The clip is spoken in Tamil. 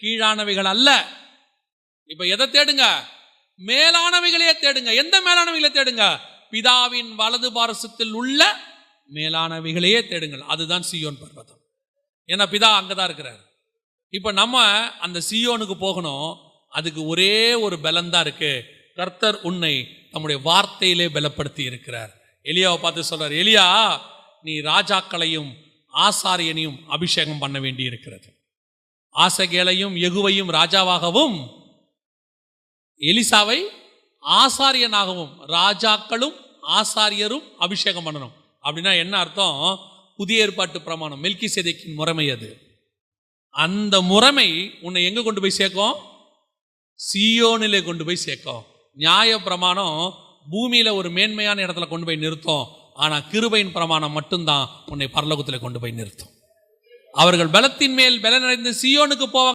கீழானவைகள் அல்ல. இப்ப எதை தேடுங்க? மேலானவைகளே தேடுங்க. எந்த மேலானவைகளை தேடுங்க? பிதாவின் வலது பாரசத்தில் உள்ள மேலானவைகளையே தேடுங்கள். அதுதான் சீயோன் பர்வதம். ஏன்னா பிதா அங்கதான் இருக்கிறார். இப்ப நம்ம அந்த சீயோனுக்கு போகணும். அதுக்கு ஒரே ஒரு பலம் தான் இருக்கு. கர்த்தர் உன்னை நம்முடைய வார்த்தையிலே பலப்படுத்தி இருக்கிறார். எலியாவை பார்த்து சொல்றார், எலியா நீ ராஜாக்களையும் ஆசாரியனையும் அபிஷேகம் பண்ண வேண்டி இருக்கிறது. ஆசகேலையும் யெகூவையும் ராஜாவாகவும் எலிசாவை ஆசாரியனாகவும் ராஜாக்களும் ஆசாரியரும் அபிஷேகம் பண்ணணும். அப்படின்னா என்ன அர்த்தம்? புதிய ஏற்பாட்டு பிரமாணம் மெல்கிசேதேக்கின் முறைமை. அது அந்த முறைமை உன்னை எங்க கொண்டு போய் சேர்க்கும்? சீயோனிலே கொண்டு போய் சேர்க்கும். நியாய பிரமாணம் பூமியில ஒரு மேன்மையான இடத்துல கொண்டு போய் நிறுத்தும். ஆனா கிருபையின் பிரமாணம் மட்டும்தான் உன்னை பரலோகத்தில் கொண்டு போய் நிறுத்தும். அவர்கள் பலத்தின் மேல் பலன் அடைந்து சீயோனுக்கு போவாங்க.